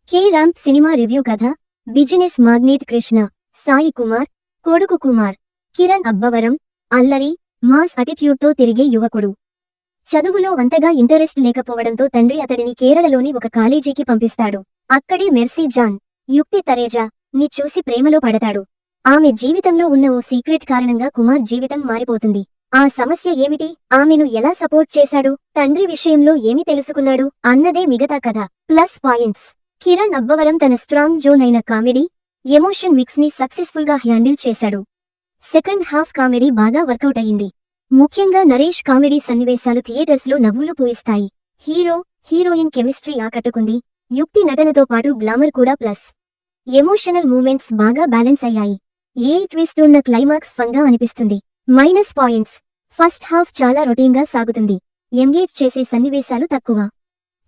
K ramp cinema review కథ business marinate Krishna Sai Kumar కొడుకు కుమార్ కిరణ్ అబ్బవరం అల్లరి మాస్ అటిట్యూడ్తో తిరిగే యువకుడు. చదువులో అంతగా ఇంటరెస్ట్ లేకపోవడంతో తండ్రి అతడిని కేరళలోని ఒక కాలేజీకి పంపిస్తాడు. అక్కడే మెర్సీ జాన్, యుక్తి తరేజా ని చూసి ప్రేమలో పడతాడు. ఆమె జీవితంలో ఉన్న ఓ సీక్రెట్ కారణంగా కుమార్ జీవితం మారిపోతుంది. ఆ సమస్య ఏమిటి, ఆమెను ఎలా సపోర్ట్ చేశాడు, తండ్రి విషయంలో ఏమి తెలుసుకున్నాడు అన్నదే మిగతా కథ. ప్లస్ పాయింట్స్: కిరణ్ అబ్బవరం తన స్ట్రాంగ్ జోన్ అయిన కామెడీ, ఎమోషన్ మిక్స్ ని సక్సెస్ఫుల్ గా హ్యాండిల్ చేశాడు. సెకండ్ హాఫ్ కామెడీ బాగా వర్కౌట్ అయింది. ముఖ్యంగా నరేష్ కామెడీ సన్నివేశాలు థియేటర్స్ లో నవ్వులు పూయిస్తాయి. హీరో హీరోయిన్ కెమిస్ట్రీ ఆకట్టుకుంది. యుక్తి నటనతో పాటు గ్లామర్ కూడా ప్లస్. ఎమోషనల్ మూమెంట్స్ బాగా బ్యాలెన్స్ అయ్యాయి. ఏ ట్విస్ట్ ఉన్న క్లైమాక్స్ ఫన్ గా అనిపిస్తుంది. మైనస్ పాయింట్స్: ఫస్ట్ హాఫ్ చాలా రొటీన్ గా సాగుతుంది. ఎంగేజ్ చేసే సన్నివేశాలు తక్కువ.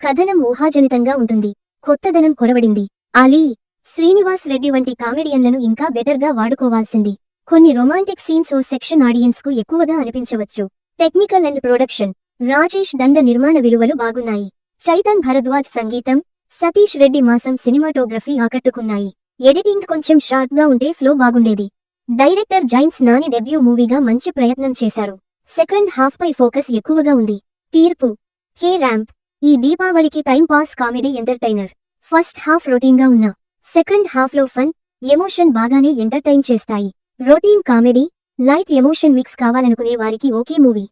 కథనం ఊహాజనితంగా ఉంటుంది. కొత్తదనం కొరవడింది. అలీ, శ్రీనివాస్ రెడ్డి వంటి కామెడియన్లను ఇంకా బెటర్ గా వాడుకోవాల్సింది. కొన్ని రొమాంటిక్ సీన్స్ ఓ సెక్షన్ ఆడియన్స్ కు ఎక్కువగా అనిపించవచ్చు. టెక్నికల్ అండ్ ప్రొడక్షన్: రాజేష్ దండ నిర్మాణ విలువలు బాగున్నాయి. చైతన్ భరద్వాజ్ సంగీతం, సతీష్ రెడ్డి మాసం సినిమాటోగ్రఫీ ఆకట్టుకున్నాయి. ఎడిటింగ్ కొంచెం షార్ప్ గా ఉంటే ఫ్లో బాగుండేది. డైరెక్టర్ జైన్స్ నాని డెబ్యూ మూవీగా మంచి ప్రయత్నం చేశారు. సెకండ్ హాఫ్ పై ఫోకస్ ఎక్కువగా ఉంది. తీర్పు: కే ర్యాంప్ ఈ దీపావళికి time pass comedy entertainer. First half routine గా ఉన్నా సెకండ్ హాఫ్ లో ఫన్, ఎమోషన్ బాగానే ఎంటర్టైన్ చేస్తాయి. Routine comedy, light emotion mix కావాలనుకునే వారికి ఓకే మూవీ.